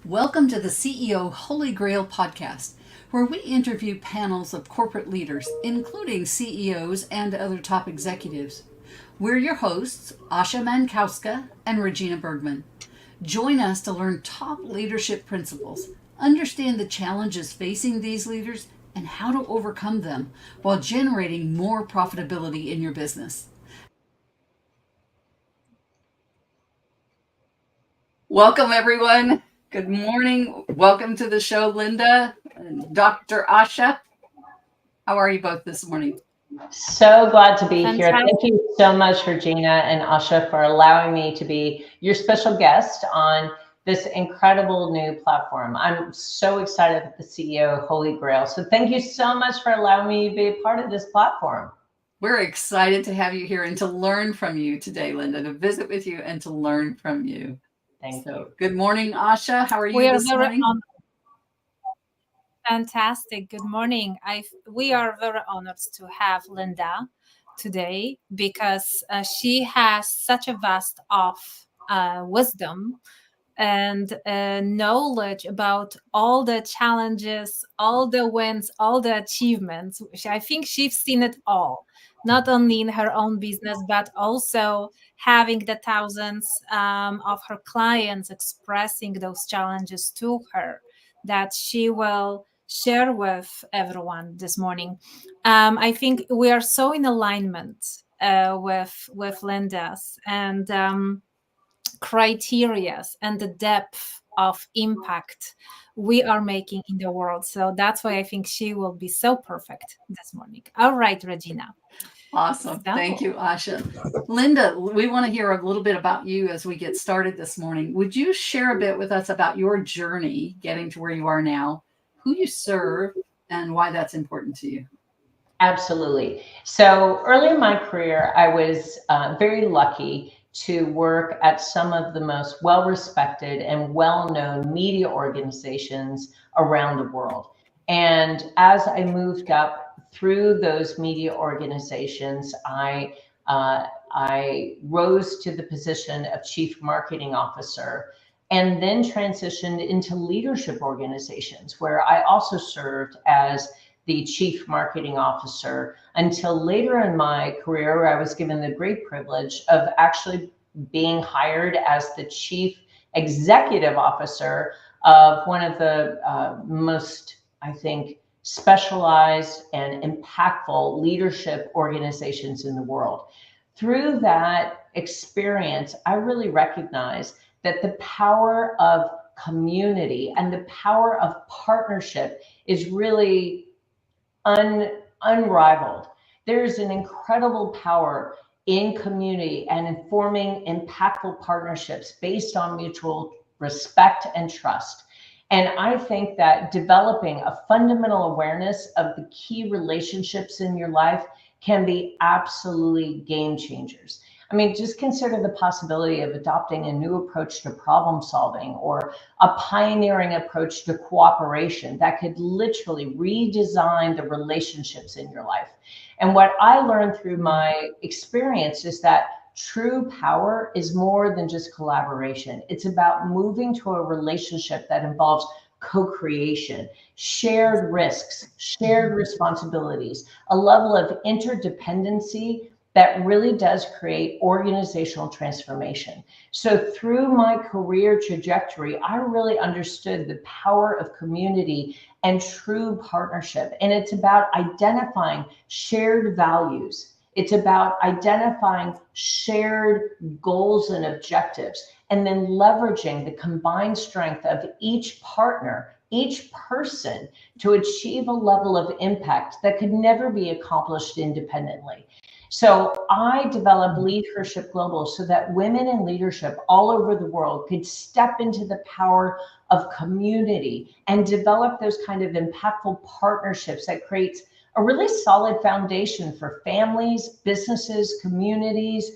Welcome to the CEO Holy Grail podcast, where we interview panels of corporate leaders, including CEOs and other top executives. We're your hosts, Asha Mankowska and Regina Bergman. Join us to learn top leadership principles, understand the challenges facing these leaders, and how to overcome them while generating more profitability in your business. Welcome, everyone. Good morning. Welcome to the show, Linda and Dr. Asha. How are you both this morning? So glad to be here. Thank you so much, Regina and Asha, for allowing me to be your special guest on this incredible new platform. I'm so excited at the CEO Holy Grail. So thank you so much for allowing me to be a part of this platform. We're excited to have you here and to learn from you today, Linda, to visit with you and to learn from you. Thank you. Good morning, Asha. How are you this morning? Fantastic. Good morning. We are very honored to have Linda today because she has such a vast of wisdom and knowledge about all the challenges, all the wins, all the achievements. I think she's seen it all, not only in her own business, but also having the thousands of her clients expressing those challenges to her that she will share with everyone this morning. I think we are so in alignment with Linda's and criteria and the depth of impact we are making in the world. So that's why I think she will be so perfect this morning. All right, Regina. Awesome. Thank you, Asha. Linda, we want to hear a little bit about you as we get started this morning. Would you share a bit with us about your journey getting to where you are now, who you serve, and why that's important to you? Absolutely. So early in my career, I was very lucky to work at some of the most well-respected and well-known media organizations around the world. And as I moved up through those media organizations, I rose to the position of Chief Marketing Officer and then transitioned into leadership organizations where I also served as the Chief Marketing Officer until later in my career, where I was given the great privilege of actually being hired as the Chief Executive Officer of one of the most, I think, specialized and impactful leadership organizations in the world. Through that experience, I really recognized that the power of community and the power of partnership is really unrivaled. There's an incredible power in community and in forming impactful partnerships based on mutual respect and trust. And I think that developing a fundamental awareness of the key relationships in your life can be absolutely game changers. I mean, just consider the possibility of adopting a new approach to problem solving or a pioneering approach to cooperation that could literally redesign the relationships in your life. And what I learned through my experience is that true power is more than just collaboration. It's about moving to a relationship that involves co-creation, shared risks, shared responsibilities, a level of interdependency that really does create organizational transformation. So through my career trajectory, I really understood the power of community and true partnership. And it's about identifying shared values. It's about identifying shared goals and objectives, and then leveraging the combined strength of each partner, each person, to achieve a level of impact that could never be accomplished independently. So I developed Leadership Global so that women in leadership all over the world could step into the power of community and develop those kind of impactful partnerships that creates a really solid foundation for families, businesses, communities,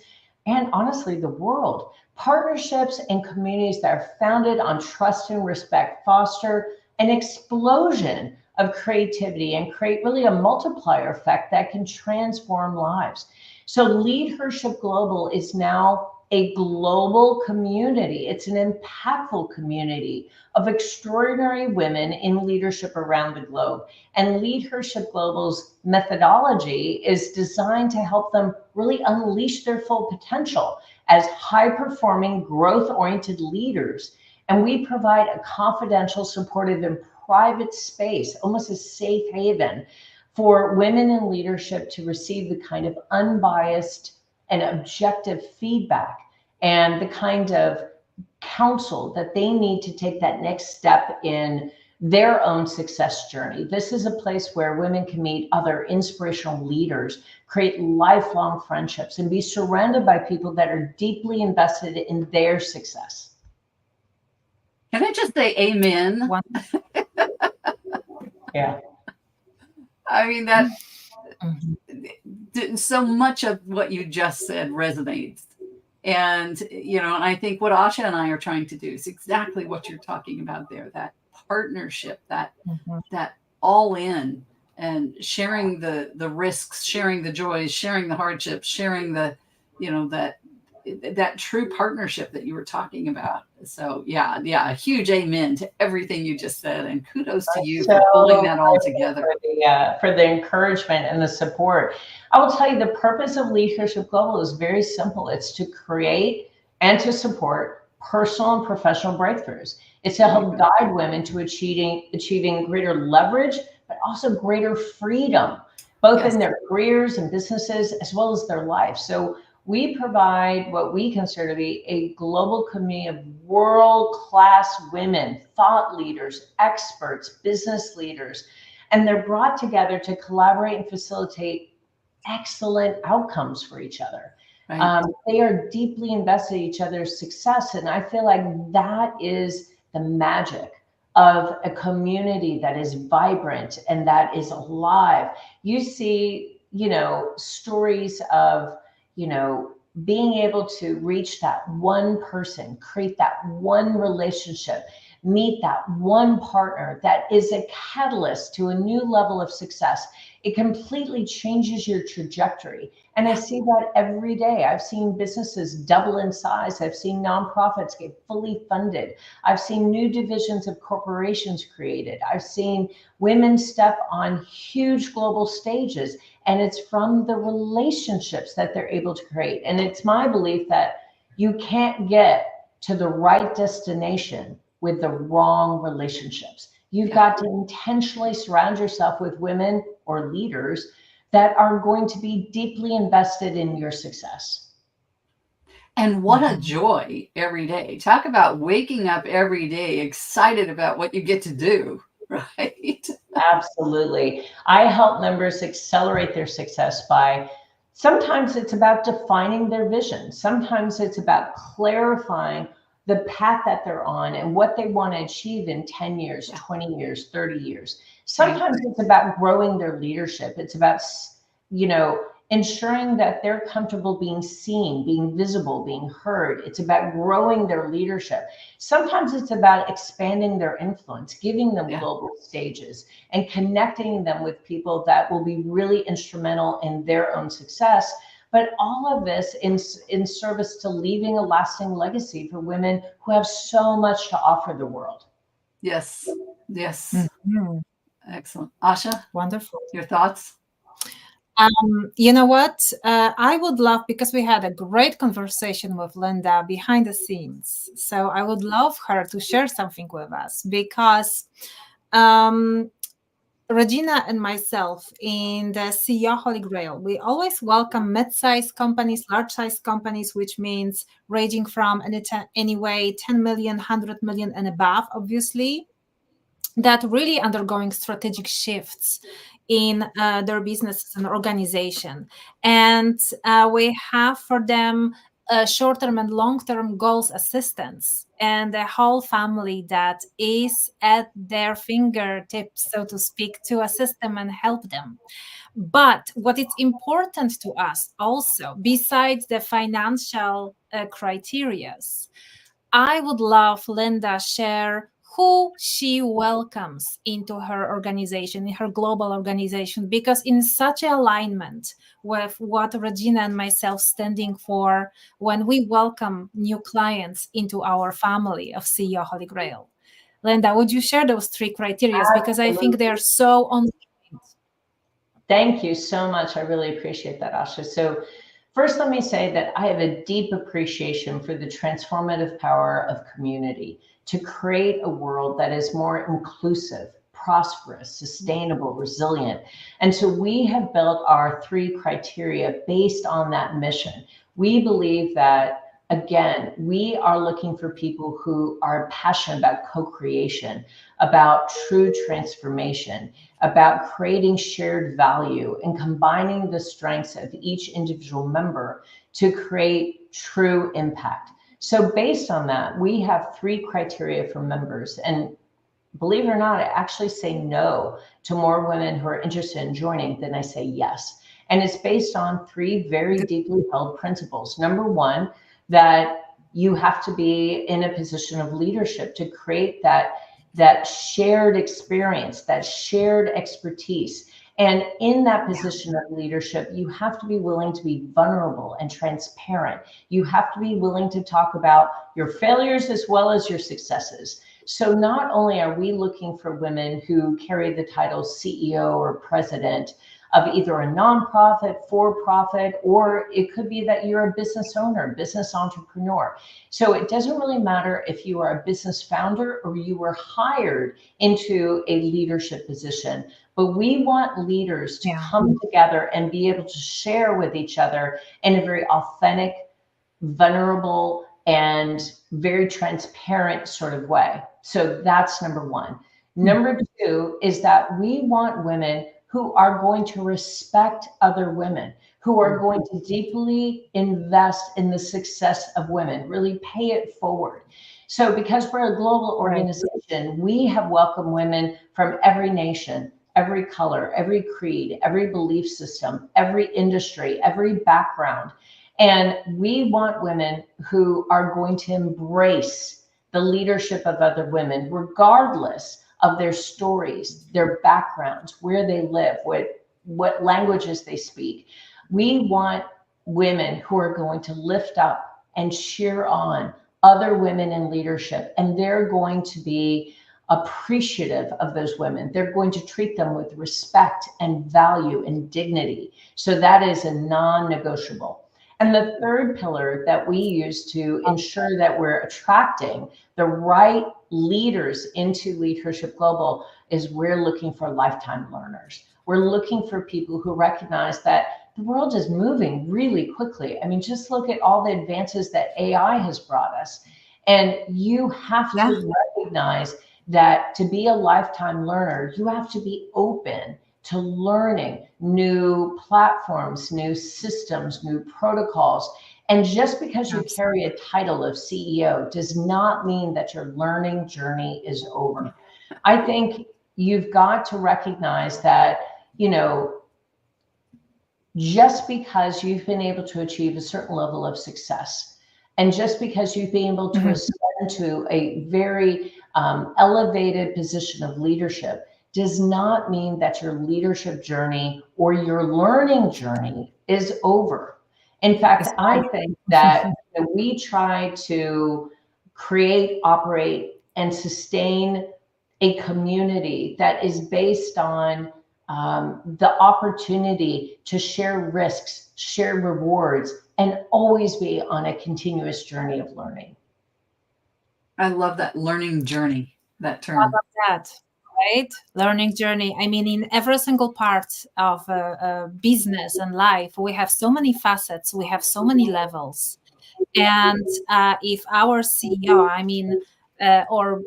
and honestly, the world. Partnerships and communities that are founded on trust and respect foster an explosion of creativity and create really a multiplier effect that can transform lives. So Leadership Global is now a global community. It's an impactful community of extraordinary women in leadership around the globe. And Leadership Global's methodology is designed to help them really unleash their full potential as high performing, growth oriented leaders. And we provide a confidential, supportive, and private space, almost a safe haven for women in leadership to receive the kind of unbiased and objective feedback and the kind of counsel that they need to take that next step in their own success journey. This is a place where women can meet other inspirational leaders, create lifelong friendships, and be surrounded by people that are deeply invested in their success. Can I just say amen? Yeah. I mean, that Mhm. so much of what you just said resonates. And, and I think what Asha and I are trying to do is exactly what you're talking about there, that partnership, that all in, and sharing the risks, sharing the joys, sharing the hardships, sharing the, that true partnership that you were talking about. So yeah, a huge amen to everything you just said, and kudos to you for pulling that all together. For the encouragement and the support. I will tell you, the purpose of Leadership Global is very simple. It's to create and to support personal and professional breakthroughs. It's to help guide women to achieving greater leverage, but also greater freedom, both in their careers and businesses, as well as their life. So we provide what we consider to be a global community of world-class women, thought leaders, experts, business leaders, and they're brought together to collaborate and facilitate excellent outcomes for each other. Right. They are deeply invested in each other's success, and I feel like that is the magic of a community that is vibrant and that is alive. You see, stories of, being able to reach that one person, create that one relationship, meet that one partner that is a catalyst to a new level of success. It completely changes your trajectory. And I see that every day. I've seen businesses double in size. I've seen nonprofits get fully funded. I've seen new divisions of corporations created. I've seen women step on huge global stages. And it's from the relationships that they're able to create. And it's my belief that you can't get to the right destination with the wrong relationships. You've got to intentionally surround yourself with women or leaders that are going to be deeply invested in your success. And what a joy every day. Talk about waking up every day excited about what you get to do, right? Absolutely. I help members accelerate their success by, sometimes it's about defining their vision. Sometimes it's about clarifying the path that they're on and what they want to achieve in 10 years, 20 years, 30 years. Sometimes it's about growing their leadership. It's about, ensuring that they're comfortable being seen, being visible, being heard. It's about growing their leadership. Sometimes it's about expanding their influence, giving them global stages, and connecting them with people that will be really instrumental in their own success. But all of this in service to leaving a lasting legacy for women who have so much to offer the world. Yes. Excellent. Asha? Wonderful. Your thoughts? You know what? I would love, because we had a great conversation with Linda behind the scenes. So I would love her to share something with us, because Regina and myself in the CEO Holy Grail, we always welcome mid-sized companies, large-sized companies, which means ranging from anyway 10 million, 100 million and above, obviously, that really undergoing strategic shifts in their businesses and organization. And we have for them short-term and long-term goals assistance and the whole family that is at their fingertips, so to speak, to assist them and help them. But what is important to us also, besides the financial criterias, I would love Linda share who she welcomes into her organization, in her global organization, because in such alignment with what Regina and myself standing for when we welcome new clients into our family of CEO Holy Grail. Linda, would you share those three criteria? Because I think they're so on point. Thank you so much. I really appreciate that, Asha. So first, let me say that I have a deep appreciation for the transformative power of community to create a world that is more inclusive, prosperous, sustainable, resilient. And so we have built our three criteria based on that mission. We believe that, again, we are looking for people who are passionate about co-creation, about true transformation, about creating shared value and combining the strengths of each individual member to create true impact. So based on that, we have three criteria for members. And believe it or not, I actually say no to more women who are interested in joining than I say yes. And it's based on three very deeply held principles. Number one, that you have to be in a position of leadership to create that shared experience, that shared expertise. And in that position of leadership, you have to be willing to be vulnerable and transparent. You have to be willing to talk about your failures as well as your successes. So not only are we looking for women who carry the title CEO or president of either a nonprofit, for-profit, or it could be that you're a business owner, business entrepreneur. So it doesn't really matter if you are a business founder or you were hired into a leadership position, but we want leaders to come together and be able to share with each other in a very authentic, vulnerable, and very transparent sort of way. So that's number one. Number two is that we want women who are going to respect other women, who are going to deeply invest in the success of women, really pay it forward. So because we're a global organization, we have welcomed women from every nation, every color, every creed, every belief system, every industry, every background. And we want women who are going to embrace the leadership of other women, regardless of their stories, their backgrounds, where they live, what languages they speak. We want women who are going to lift up and cheer on other women in leadership, and they're going to be appreciative of those women. They're going to treat them with respect and value and dignity. So that is a non-negotiable. And the third pillar that we use to ensure that we're attracting the right leaders into Leadership Global is we're looking for lifetime learners. We're looking for people who recognize that the world is moving really quickly. I mean, just look at all the advances that AI has brought us. And you have to recognize that to be a lifetime learner, you have to be open to learning new platforms, new systems, new protocols. And just because you carry a title of CEO does not mean that your learning journey is over. I think you've got to recognize that, you know, just because you've been able to achieve a certain level of success, and just because you've been able to ascend to a very elevated position of leadership, does not mean that your leadership journey or your learning journey is over. In fact, I think that we try to create, operate, and sustain a community that is based on the opportunity to share risks, share rewards, and always be on a continuous journey of learning. I love that learning journey, that term. I love that. Right? Learning journey. I mean, in every single part of business and life, we have so many facets, we have so many levels. And if our CEO, I mean, or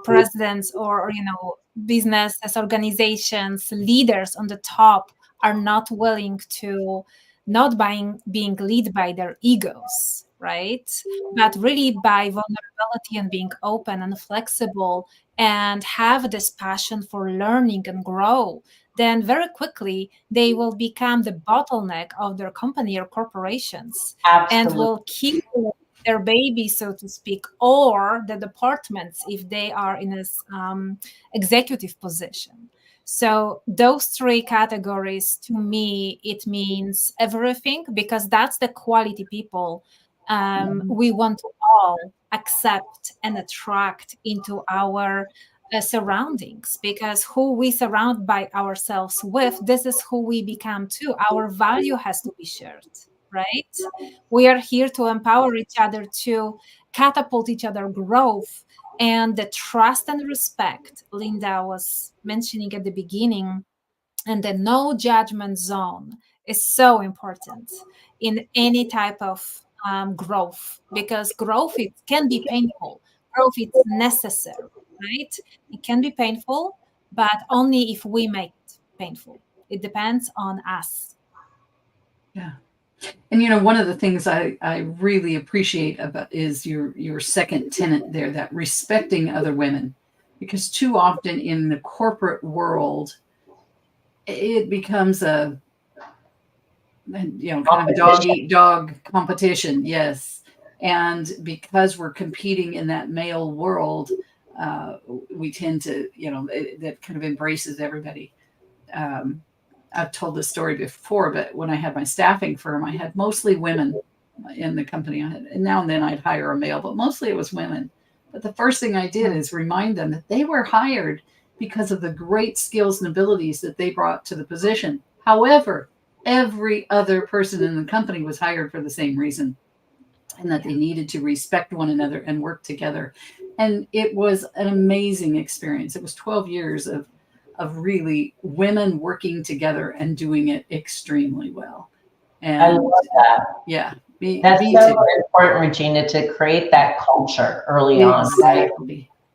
presidents or, you know, businesses, organizations, leaders on the top are not willing to not being led by their egos, right? But really by vulnerability and being open and flexible and have this passion for learning and grow, then very quickly they will become the bottleneck of their company or corporations. Absolutely. And will keep their baby, so to speak, or the departments if they are in a executive position. So those three categories, to me, it means everything, because that's the quality people we want to all accept and attract into our surroundings, because who we surround by ourselves with, this is who we become too. Our value has to be shared, right? We are here to empower each other, to catapult each other growth, and the trust and respect Linda was mentioning at the beginning, and the no judgment zone is so important in any type of growth, because growth, it can be painful. Growth is necessary, right? It can be painful, but only if we make it painful. It depends on us. Yeah. And one of the things I really appreciate about is your second tenet there, that respecting other women, because too often in the corporate world, it becomes a kind of dog eat dog competition. Yes. And because we're competing in that male world, we tend to, that kind of embraces everybody. I've told this story before, but when I had my staffing firm, I had mostly women in the company. And now and then I'd hire a male, but mostly it was women. But the first thing I did is remind them that they were hired because of the great skills and abilities that they brought to the position. However, every other person in the company was hired for the same reason, and that they needed to respect one another and work together. And it was an amazing experience. It was 12 years of really women working together and doing it extremely well. And I love that. Yeah. That's so important, Regina, to create that culture early on, right?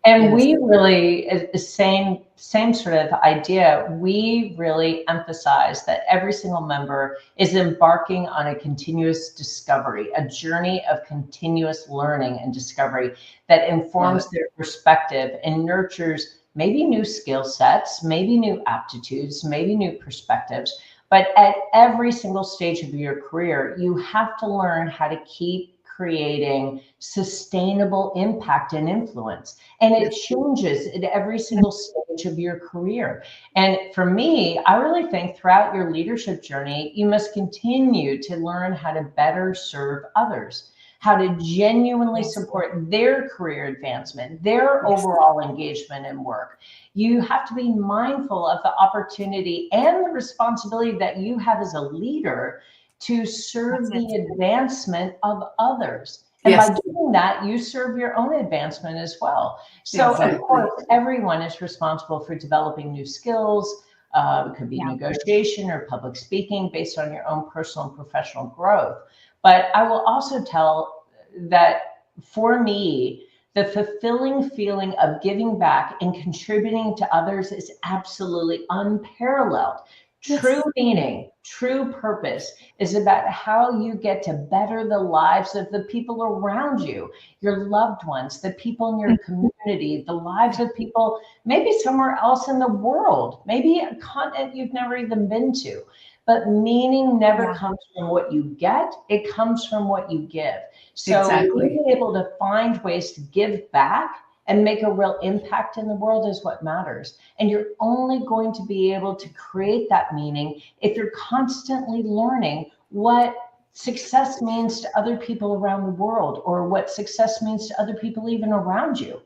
And we really, the same sort of idea, we really emphasize that every single member is embarking on a continuous discovery, a journey of continuous learning and discovery that informs their perspective and nurtures maybe new skill sets, maybe new aptitudes, maybe new perspectives. But at every single stage of your career, you have to learn how to keep creating sustainable impact and influence. And it changes at every single stage of your career. And for me, I really think throughout your leadership journey, you must continue to learn how to better serve others, how to genuinely support their career advancement, their overall engagement in work. You have to be mindful of the opportunity and the responsibility that you have as a leader to serve the advancement of others. And by doing that, you serve your own advancement as well. So of course, everyone is responsible for developing new skills. It could be negotiation or public speaking based on your own personal and professional growth. But I will also tell that for me, the fulfilling feeling of giving back and contributing to others is absolutely unparalleled. True meaning, true purpose is about how you get to better the lives of the people around you, your loved ones, the people in your community, the lives of people maybe somewhere else in the world, maybe a continent you've never even been to. But meaning never comes from what you get, it comes from what you give. So being able to find ways to give back and make a real impact in the world is what matters. And you're only going to be able to create that meaning if you're constantly learning what success means to other people around the world, or what success means to other people even around you.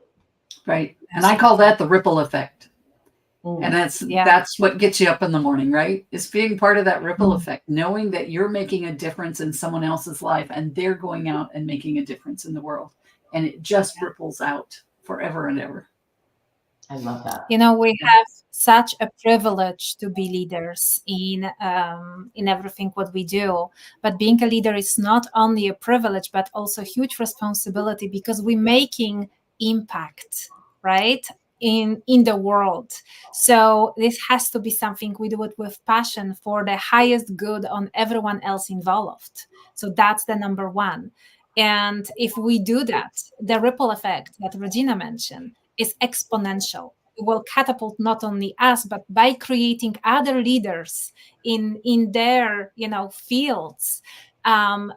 Right. And I call that the ripple effect. And that's what gets you up in the morning, right? Is being part of that ripple effect, knowing that you're making a difference in someone else's life and they're going out and making a difference in the world. And it just ripples out forever and ever. I love that. We have such a privilege to be leaders in everything what we do. But being a leader is not only a privilege, but also a huge responsibility, because we're making impact, right? In the world. So this has to be something we do it with passion for the highest good on everyone else involved. So that's the number one. And if we do that, the ripple effect that Regina mentioned is exponential. It will catapult not only us, but by creating other leaders in their fields,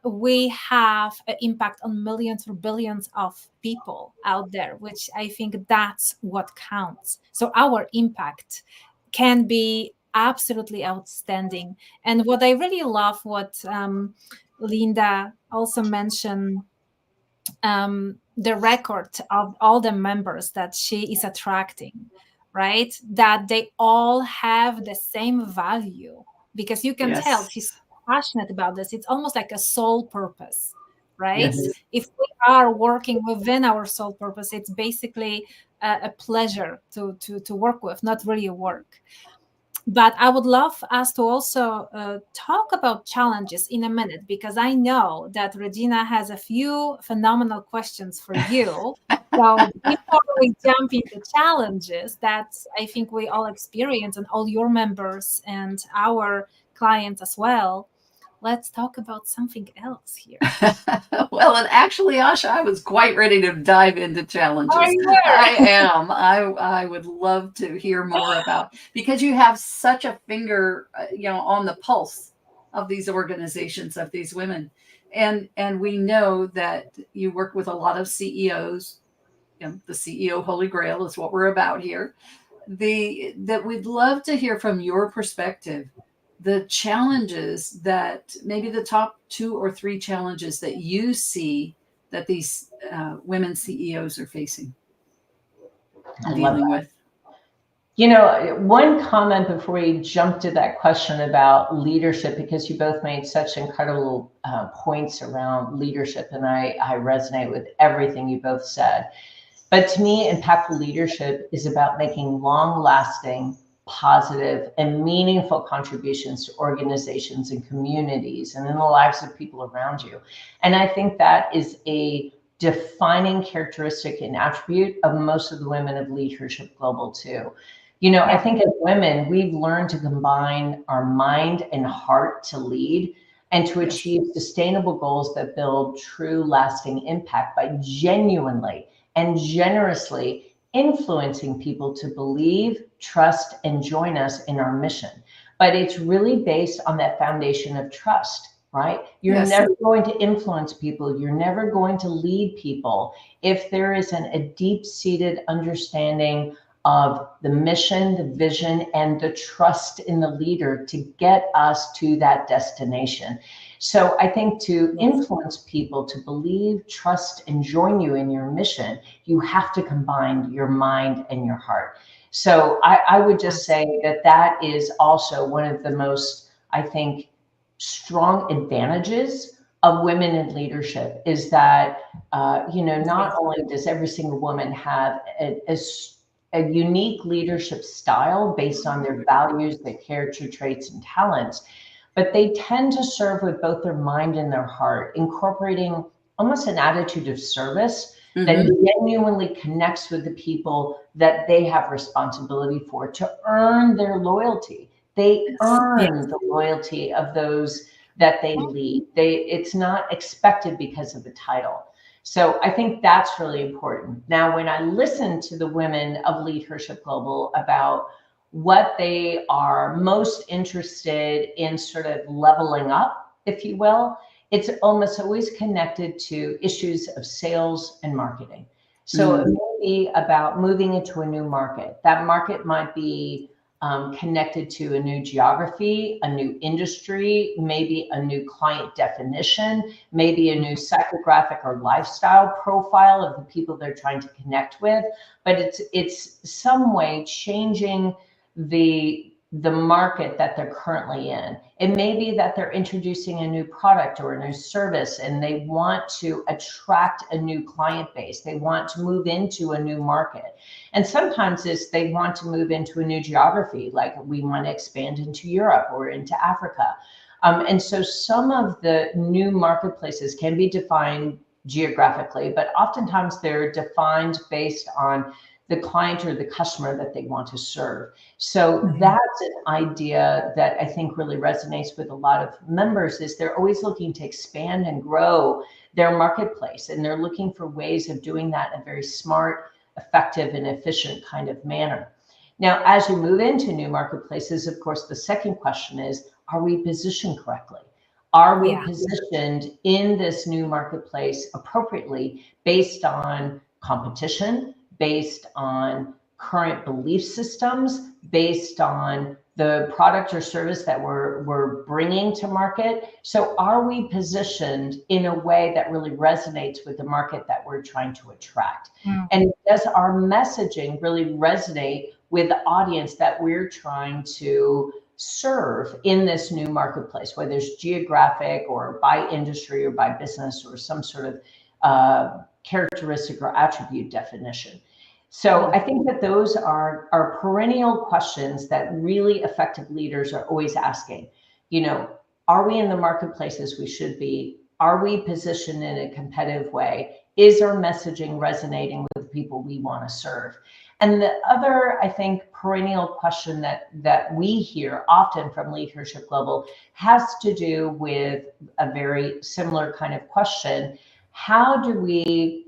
we have an impact on millions or billions of people out there, which I think that's what counts. So our impact can be absolutely outstanding. And what I really love, what Linda also mentioned, the record of all the members that she is attracting, right? That they all have the same value, because you can tell Yes. she's passionate about this. It's almost like a soul purpose, right? Yes. If we are working within our soul purpose, it's basically a pleasure to work with, not really a work. But I would love us to also talk about challenges in a minute, because I know that Regina has a few phenomenal questions for you. So before we jump into challenges that I think we all experience, and all your members and our clients as well, let's talk about something else here. Well, and actually, Asha, I was quite ready to dive into Are challenges. you I there? am. I would love to hear more about, because you have such a finger, on the pulse of these organizations, of these women, and we know that you work with a lot of CEOs. The CEO Holy Grail is what we're about here. That we'd love to hear from your perspective the challenges, that maybe the top 2 or 3 challenges that you see that these women CEOs are facing I and love dealing that. with. One comment before we jump to that question about leadership, because you both made such incredible points around leadership, and I resonate with everything you both said. But to me, impactful leadership is about making long-lasting, positive, and meaningful contributions to organizations and communities and in the lives of people around you. And I think that is a defining characteristic and attribute of most of the women of Leadership Global too. I Yeah. think as women, we've learned to combine our mind and heart to lead and to Yes. achieve sustainable goals that build true lasting impact by genuinely and generously influencing people to believe, trust, and join us in our mission. But it's really based on that foundation of trust, right? You're Yes. never going to influence people. You're never going to lead people if there isn't a deep-seated understanding of the mission, the vision, and the trust in the leader to get us to that destination. So I think to influence people to believe, trust, and join you in your mission, you have to combine your mind and your heart. So I would just say that that is also one of the most, I think, strong advantages of women in leadership, is that, not only does every single woman have a unique leadership style based on their values, their character traits, and talents, but they tend to serve with both their mind and their heart, incorporating almost an attitude of service that Mm-hmm. genuinely connects with the people that they have responsibility for to earn their loyalty. They Yes. earn the loyalty of those that they lead. It's not expected because of the title. So I think that's really important. Now, when I listen to the women of Leadership Global about what they are most interested in sort of leveling up, if you will, it's almost always connected to issues of sales and marketing. So it Mm. may be about moving into a new market. That market might be connected to a new geography, a new industry, maybe a new client definition, maybe a new psychographic or lifestyle profile of the people they're trying to connect with. But it's some way changing the market that they're currently in. It may be that they're introducing a new product or a new service and they want to attract a new client base. They want to move into a new market. And sometimes they want to move into a new geography, like we want to expand into Europe or into Africa. And so some of the new marketplaces can be defined geographically, but oftentimes they're defined based on the client or the customer that they want to serve. So that's an idea that I think really resonates with a lot of members, is they're always looking to expand and grow their marketplace. And they're looking for ways of doing that in a very smart, effective, and efficient kind of manner. Now, as you move into new marketplaces, of course, the second question is, are we positioned correctly? Are we Yeah. positioned in this new marketplace appropriately based on competition, based on current belief systems, based on the product or service that we're bringing to market? So are we positioned in a way that really resonates with the market that we're trying to attract? And does our messaging really resonate with the audience that we're trying to serve in this new marketplace, whether it's geographic or by industry or by business or some sort of characteristic or attribute definition? So I think that those are perennial questions that really effective leaders are always asking. You know, are we in the marketplaces we should be? Are we positioned in a competitive way? Is our messaging resonating with the people we want to serve? And the other, I think, perennial question that we hear often from Leadership Global has to do with a very similar kind of question. How do we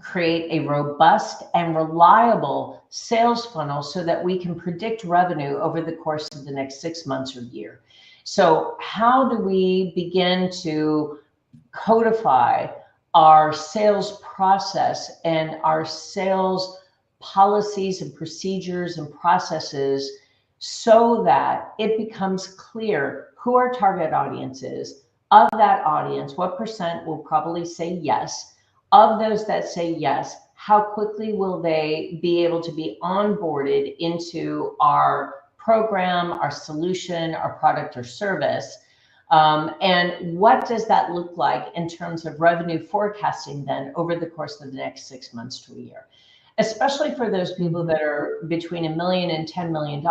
create a robust and reliable sales funnel so that we can predict revenue over the course of the next 6 months or year? So how do we begin to codify our sales process and our sales policies and procedures and processes so that it becomes clear who our target audience is? Of that audience, what percent will probably say yes? Of those that say yes, how quickly will they be able to be onboarded into our program, our solution, our product or service? And what does that look like in terms of revenue forecasting then over the course of the next 6 months to a year? Especially for those people that are between $1 million and $10 million,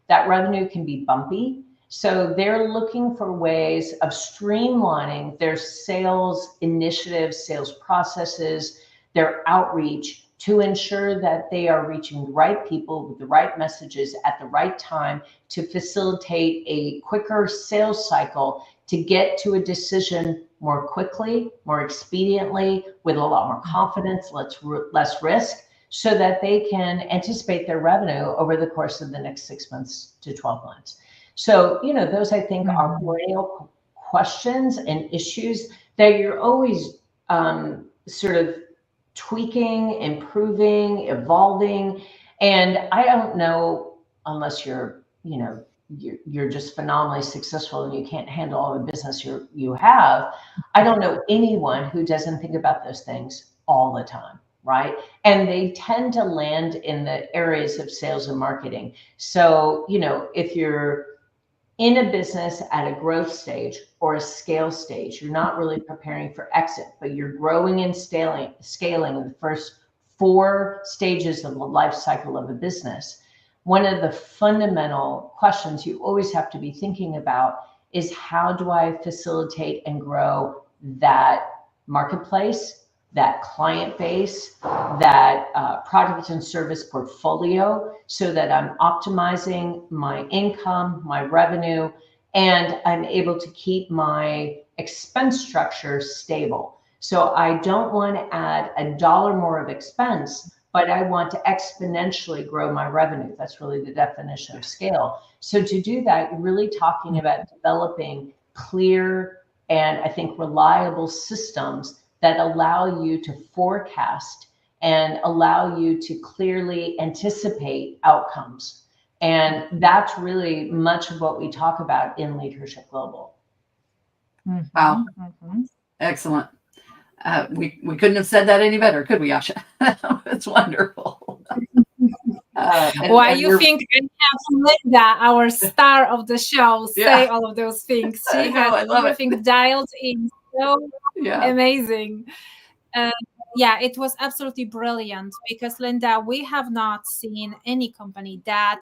that revenue can be bumpy. So they're looking for ways of streamlining their sales initiatives, sales processes, their outreach to ensure that they are reaching the right people with the right messages at the right time to facilitate a quicker sales cycle to get to a decision more quickly, more expediently, with a lot more confidence, less risk, so that they can anticipate their revenue over the course of the next 6 months to 12 months. So, you know, those I think are perennial questions and issues that you're always sort of tweaking, improving, evolving. And I don't know, unless you're, you know, you're just phenomenally successful and you can't handle all the business you have. I don't know anyone who doesn't think about those things all the time, right? And they tend to land in the areas of sales and marketing. So, you know, if you're in a business at a growth stage or a scale stage, you're not really preparing for exit, but you're growing and scaling in the first 4 stages of the life cycle of a business. One of the fundamental questions you always have to be thinking about is, how do I facilitate and grow that marketplace, that client base, that product and service portfolio, so that I'm optimizing my income, my revenue, and I'm able to keep my expense structure stable. So I don't want to add $1 more of expense, but I want to exponentially grow my revenue. That's really the definition of scale. So to do that, you're really talking about developing clear and, I think, reliable systems that allow you to forecast and allow you to clearly anticipate outcomes. And that's really much of what we talk about in Leadership Global. Wow. Excellent. We couldn't have said that any better, could we, Asha? It's wonderful. Why you think I have Linda, our star of the show, say all of those things? She has everything dialed in. So amazing. Yeah, it was absolutely brilliant, because Linda, we have not seen any company that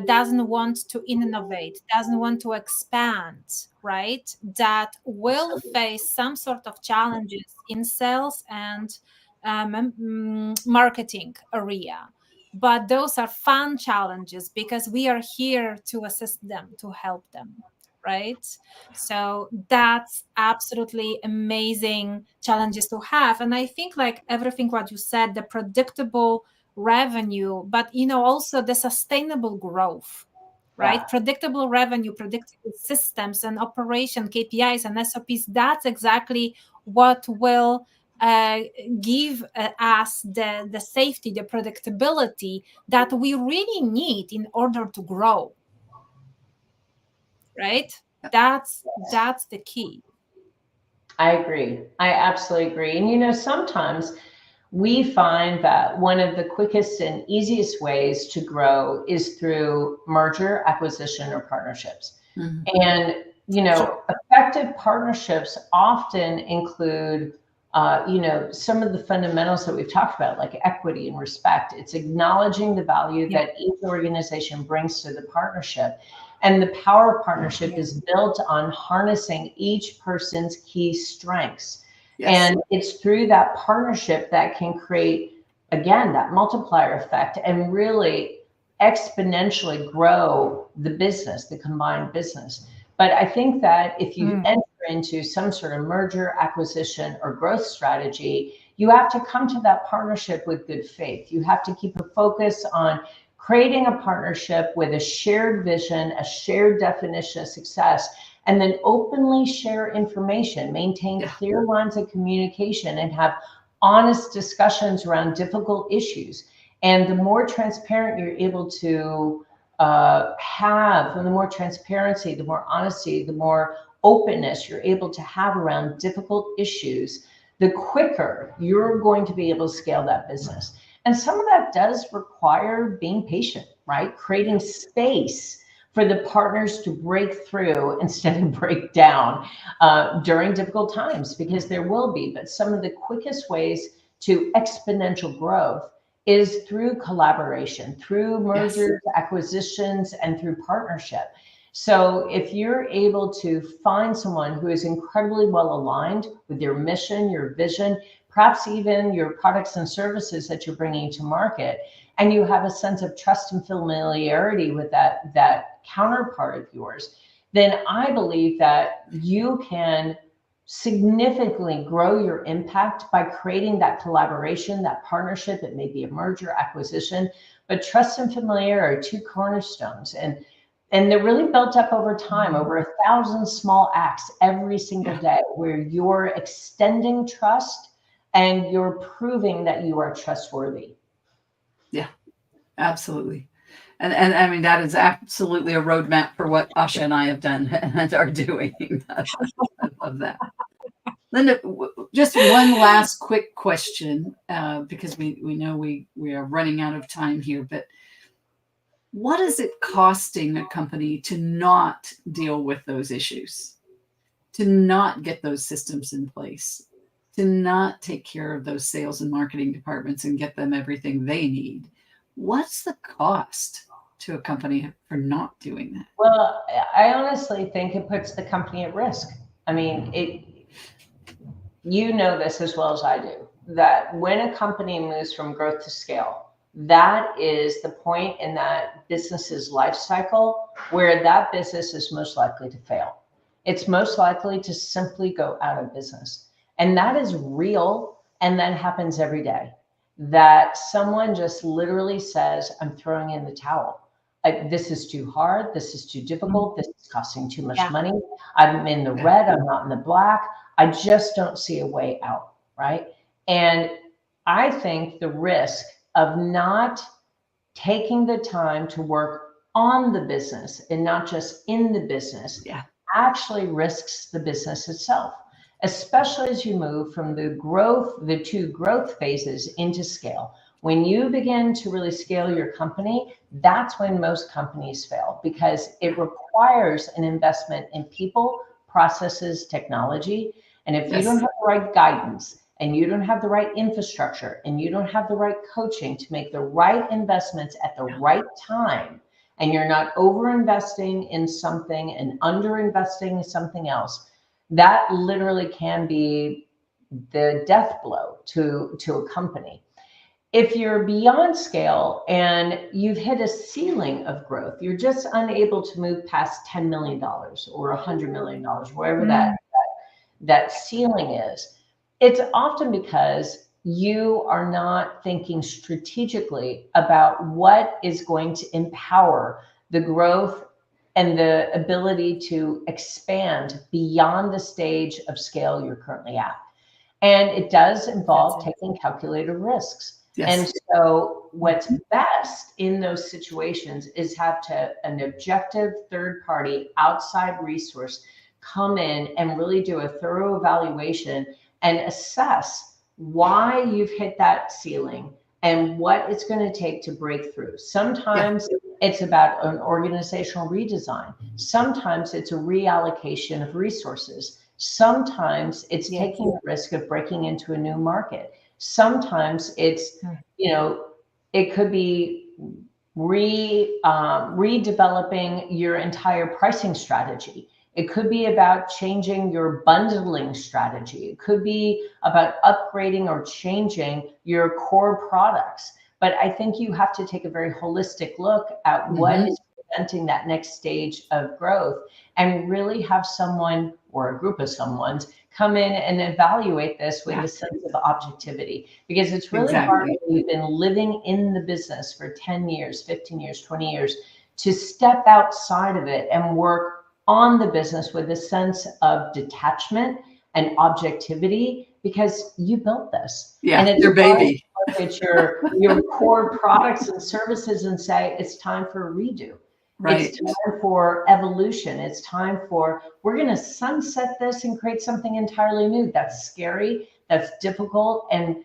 doesn't want to innovate, doesn't want to expand, right? That will face some sort of challenges in sales and marketing area. But those are fun challenges, because we are here to assist them, to help them, right? So that's absolutely amazing challenges to have. And I think, like everything what you said, the predictable revenue, but, you know, also the sustainable growth, right? Yeah. Predictable revenue, predictable systems and operation KPIs and SOPs. That's exactly what will give us the safety, the predictability that we really need in order to grow, right? That's the key. I agree. I absolutely agree. And sometimes we find that one of the quickest and easiest ways to grow is through merger, acquisition, or partnerships. Mm-hmm. And, Sure. effective partnerships often include, some of the fundamentals that we've talked about, like equity and respect. It's acknowledging the value Yeah. that each organization brings to the partnership. And the power partnership is built on harnessing each person's key strengths. Yes. And it's through that partnership that can create, again, that multiplier effect and really exponentially grow the business, the combined business. But I think that if you enter into some sort of merger, acquisition, or growth strategy, you have to come to that partnership with good faith. You have to keep a focus on creating a partnership with a shared vision, a shared definition of success, and then openly share information, maintain clear lines of communication, and have honest discussions around difficult issues. And the more transparent you're able to have, and the more transparency, the more honesty, the more openness you're able to have around difficult issues, the quicker you're going to be able to scale that business. And some of that does require being patient, right? Creating space for the partners to break through instead of break down during difficult times, because there will be. But some of the quickest ways to exponential growth is through collaboration, through mergers, acquisitions, and through partnership. So if you're able to find someone who is incredibly well aligned with your mission, your vision, perhaps even your products and services that you're bringing to market, and you have a sense of trust and familiarity with that counterpart of yours, then I believe that you can significantly grow your impact by creating that collaboration, that partnership. It may be a merger, acquisition, but trust and familiarity are two cornerstones. And they're really built up over time, over 1,000 small acts every single day, where you're extending trust and you're proving that you are trustworthy. Yeah, absolutely. And I mean, that is absolutely a roadmap for what Asha and I have done and are doing. I love that. Linda, just one last quick question, because we know we are running out of time here, but what is it costing a company to not deal with those issues, to not get those systems in place, to not take care of those sales and marketing departments and get them everything they need? What's the cost to a company for not doing that? Well, I honestly think it puts the company at risk. I mean, you know this as well as I do, that when a company moves from growth to scale, that is the point in that business's life cycle where that business is most likely to fail. It's most likely to simply go out of business. And that is real. And that happens every day, that someone just literally says, I'm throwing in the towel. This is too hard. This is too difficult. This is costing too much money. I'm in the red. I'm not in the black. I just don't see a way out, right? And I think the risk of not taking the time to work on the business and not just in the business actually risks the business itself, especially as you move from the two growth phases into scale. When you begin to really scale your company, that's when most companies fail, because it requires an investment in people, processes, technology. And if you don't have the right guidance, and you don't have the right infrastructure, and you don't have the right coaching to make the right investments at the right time, and you're not over-investing in something and under-investing in something else, that literally can be the death blow to a company. If you're beyond scale and you've hit a ceiling of growth, you're just unable to move past $10 million or $100 million, wherever that ceiling is, it's often because you are not thinking strategically about what is going to empower the growth and the ability to expand beyond the stage of scale you're currently at. And it does involve taking calculated risks. Yes. And so what's best in those situations is have an objective third party outside resource come in and really do a thorough evaluation and assess why you've hit that ceiling and what it's going to take to break through. Sometimes it's about an organizational redesign. Sometimes it's a reallocation of resources. Sometimes it's taking the risk of breaking into a new market. Sometimes it's, it could be redeveloping your entire pricing strategy. It could be about changing your bundling strategy. It could be about upgrading or changing your core products. But I think you have to take a very holistic look at what is presenting that next stage of growth and really have someone or a group of someone's come in and evaluate this with a sense of objectivity, because it's really hard when you've been living in the business for 10 years, 15 years, 20 years to step outside of it and work on the business with a sense of detachment and objectivity, because you built this. And it's your baby. It's your core products and services and say, it's time for a redo. Right. It's time for evolution. It's time for, we're going to sunset this and create something entirely new. That's scary. That's difficult. And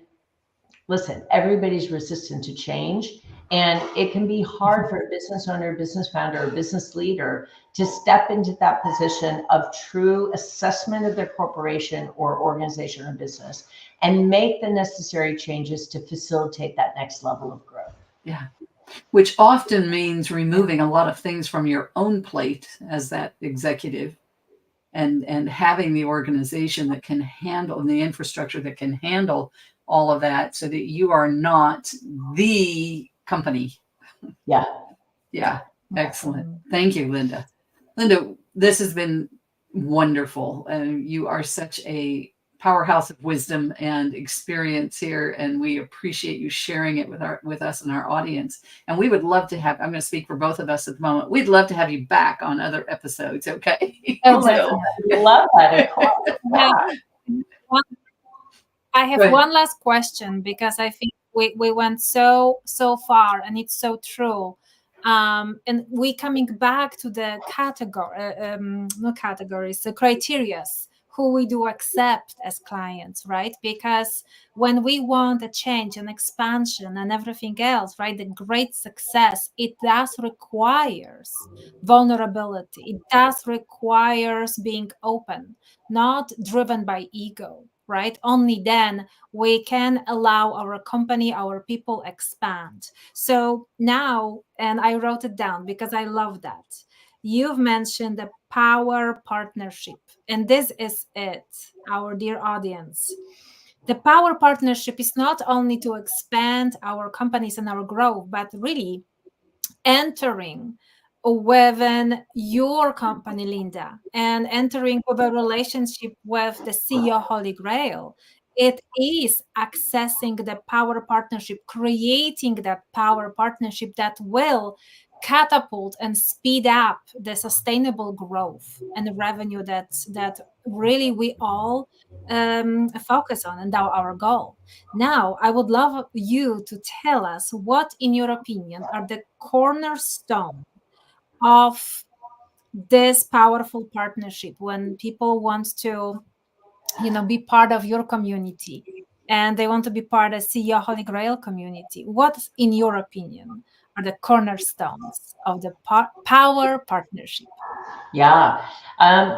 listen, everybody's resistant to change. And it can be hard for a business owner, business founder, or business leader to step into that position of true assessment of their corporation or organization or business and make the necessary changes to facilitate that next level of growth. Yeah. Which often means removing a lot of things from your own plate as that executive and having the organization that can handle, and the infrastructure that can handle all of that, so that you are not the company. Yeah. Yeah. Excellent. Thank you, Linda. Linda, this has been wonderful. You are such a powerhouse of wisdom and experience here, and we appreciate you sharing it with us and our audience. And we would love to have, I'm going to speak for both of us at the moment, we'd love to have you back on other episodes. Okay. Oh, love that. I have one last question, because I think we went so far, and it's so true. And we coming back to the the criteria who we do accept as clients, right? Because when we want a change and expansion and everything else, right, the great success, it does requires vulnerability. It does requires being open, not driven by ego, right? Only then we can allow our company, our people expand. So now, and I wrote it down because I love that. You've mentioned the power partnership, and this is it, our dear audience. The power partnership is not only to expand our companies and our growth, but really entering within your company, Linda, and entering with a relationship with the CEO Holy Grail. It is accessing the power partnership, creating that power partnership that will catapult and speed up the sustainable growth and the revenue that really we all focus on, and our goal. Now, I would love you to tell us what, in your opinion, are the cornerstone of this powerful partnership when people want to, be part of your community and they want to be part of CEO Holy Grail community. What, in your opinion, are the cornerstones of the power partnership? Yeah,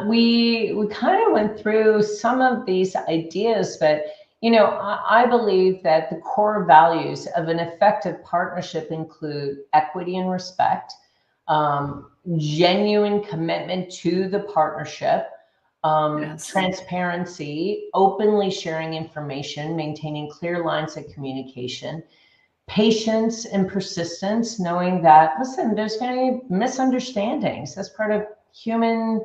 we kind of went through some of these ideas, but I believe that the core values of an effective partnership include equity and respect, genuine commitment to the partnership, transparency, openly sharing information, maintaining clear lines of communication, patience and persistence, knowing that, listen, there's going to be misunderstandings. That's part of human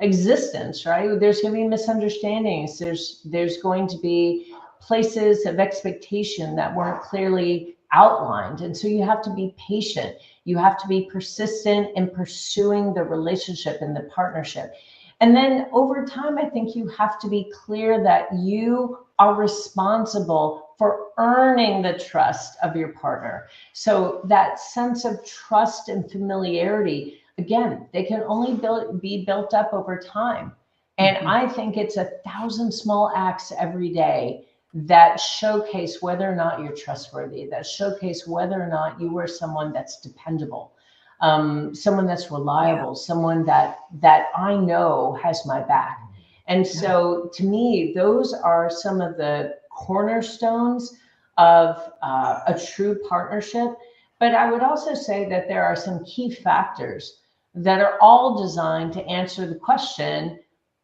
existence, right? There's going to be misunderstandings. There's going to be places of expectation that weren't clearly outlined. And so you have to be patient. You have to be persistent in pursuing the relationship and the partnership. And then over time, I think you have to be clear that you are responsible for earning the trust of your partner. So that sense of trust and familiarity, again, they can only be built up over time. And I think it's 1,000 small acts every day that showcase whether or not you're trustworthy, that showcase whether or not you are someone that's dependable, someone that's reliable, someone that I know has my back. And so to me, those are some of the cornerstones of a true partnership. But I would also say that there are some key factors that are all designed to answer the question,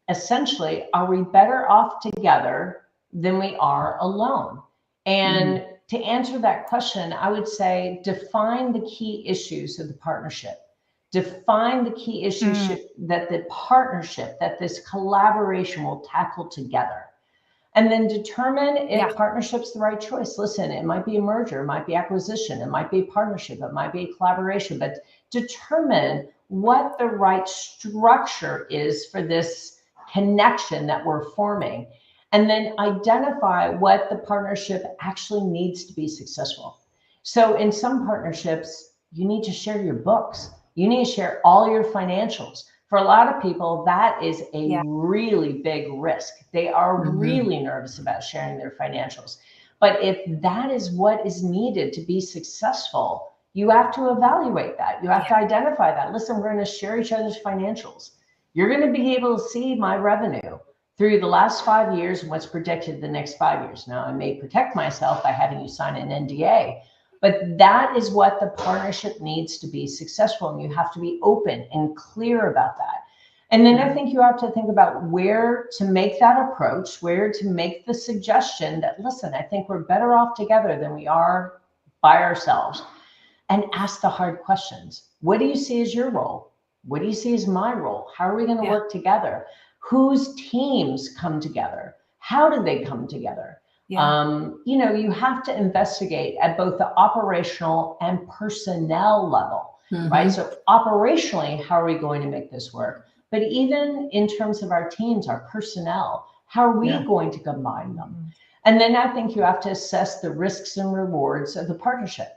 essentially, are we better off together than we are alone? And to answer that question, I would say define the key issues of the partnership. Define the key issues that the partnership, that this collaboration will tackle together. And then determine if partnership's the right choice. Listen, it might be a merger, it might be acquisition, it might be a partnership, it might be a collaboration, but determine what the right structure is for this connection that we're forming. And then identify what the partnership actually needs to be successful. So in some partnerships, you need to share your books. You need to share all your financials. For a lot of people, that is a really big risk. They are really nervous about sharing their financials. But if that is what is needed to be successful, you have to evaluate that. You have to identify that. Listen, we're going to share each other's financials. You're going to be able to see my revenue through the last 5 years and what's projected the next 5 years. Now, I may protect myself by having you sign an NDA, but that is what the partnership needs to be successful. And you have to be open and clear about that. And then I think you have to think about where to make that approach, where to make the suggestion that, listen, I think we're better off together than we are by ourselves. And ask the hard questions. What do you see as your role? What do you see as my role? How are we going to work together? Whose teams come together? How do they come together? You have to investigate at both the operational and personnel level, right? So operationally, how are we going to make this work? But even in terms of our teams, our personnel, how are we going to combine them? And then I think you have to assess the risks and rewards of the partnership.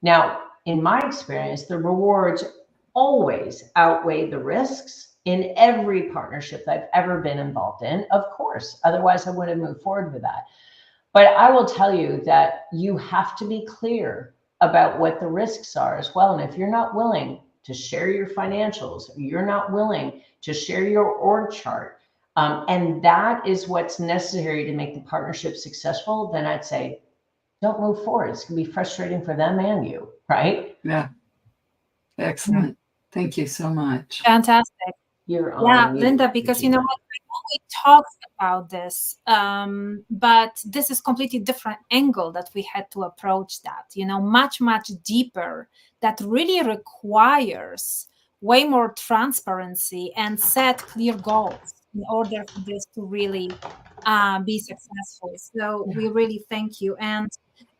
Now, in my experience, the rewards always outweigh the risks in every partnership that I've ever been involved in, of course. Otherwise, I wouldn't move forward with that. But I will tell you that you have to be clear about what the risks are as well. And if you're not willing to share your financials, or you're not willing to share your org chart, and that is what's necessary to make the partnership successful, then I'd say, don't move forward. It's going to be frustrating for them and you, right? Yeah. Excellent. Thank you so much. Fantastic. You're on Linda, because you know what, we always talk about this, but this is completely different angle that we had to approach that, much, much deeper, that really requires way more transparency and set clear goals in order for this to really be successful. So we really thank you. And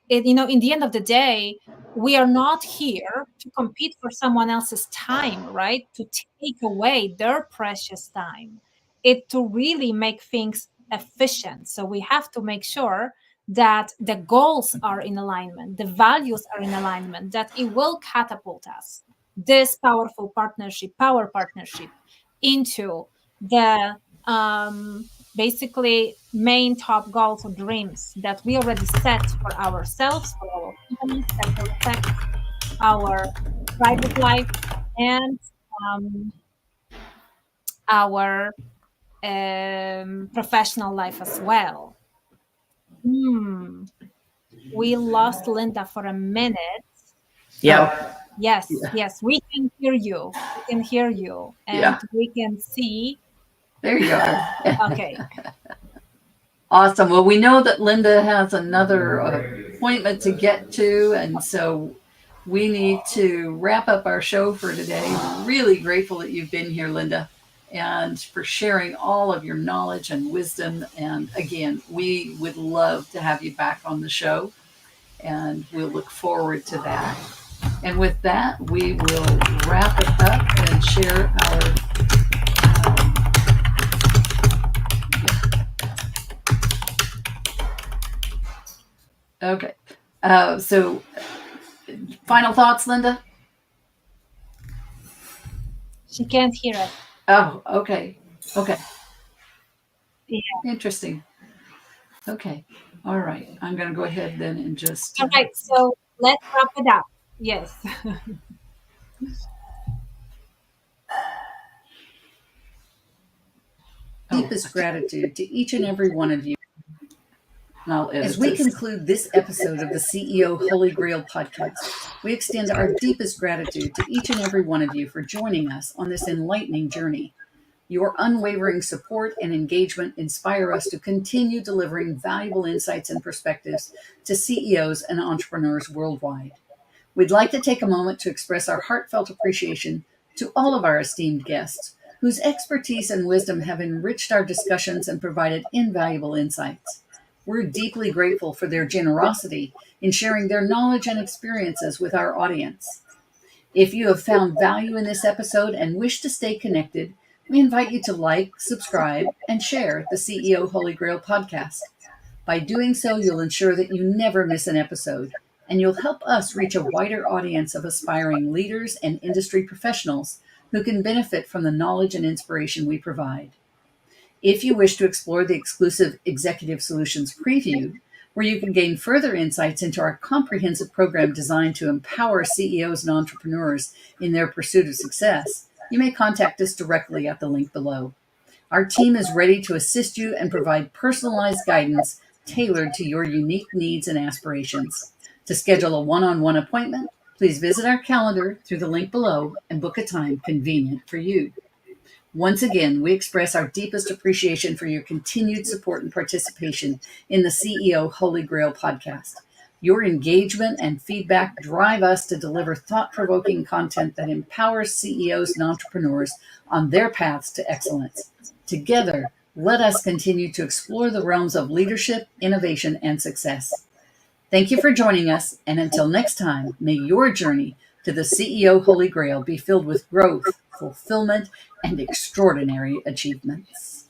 in the end of the day, we are not here to compete for someone else's time, right? To take away their precious time. It to really make things efficient. So we have to make sure that the goals are in alignment, the values are in alignment, that it will catapult us, this power partnership, into the basically main top goals or dreams that we already set for ourselves, for our companies, that will affect our private life and our professional life as well. We lost Linda for a minute. Yeah. Yes, we can hear you. And we can see. There you are. Okay. Awesome. Well, we know that Linda has another appointment to get to, and so we need to wrap up our show for today. We're really grateful that you've been here, Linda, and for sharing all of your knowledge and wisdom. And again, we would love to have you back on the show. and we'll look forward to that. And with that, we will wrap it up and share our okay. So, final thoughts, Linda? She can't hear us. Oh, okay. Okay. Yeah. Interesting. Okay. All right. I'm going to go ahead then and just. All right. So let's wrap it up. Yes. Deepest gratitude to each and every one of you. As we conclude this episode of the CEO Holy Grail podcast, we extend our deepest gratitude to each and every one of you for joining us on this enlightening journey. Your unwavering support and engagement inspire us to continue delivering valuable insights and perspectives to CEOs and entrepreneurs worldwide. We'd like to take a moment to express our heartfelt appreciation to all of our esteemed guests, whose expertise and wisdom have enriched our discussions and provided invaluable insights. We're deeply grateful for their generosity in sharing their knowledge and experiences with our audience. If you have found value in this episode and wish to stay connected, we invite you to like, subscribe, and share the CEO Holy Grail podcast. By doing so, you'll ensure that you never miss an episode, and you'll help us reach a wider audience of aspiring leaders and industry professionals who can benefit from the knowledge and inspiration we provide. If you wish to explore the exclusive Executive Solutions preview, where you can gain further insights into our comprehensive program designed to empower CEOs and entrepreneurs in their pursuit of success, you may contact us directly at the link below. Our team is ready to assist you and provide personalized guidance tailored to your unique needs and aspirations. To schedule a one-on-one appointment, please visit our calendar through the link below and book a time convenient for you. Once again, we express our deepest appreciation for your continued support and participation in the CEO Holy Grail podcast. Your engagement and feedback drive us to deliver thought-provoking content that empowers CEOs and entrepreneurs on their paths to excellence. Together, let us continue to explore the realms of leadership, innovation, and success. Thank you for joining us, and until next time, may your journey to the CEO Holy Grail be filled with growth, fulfillment, and extraordinary achievements.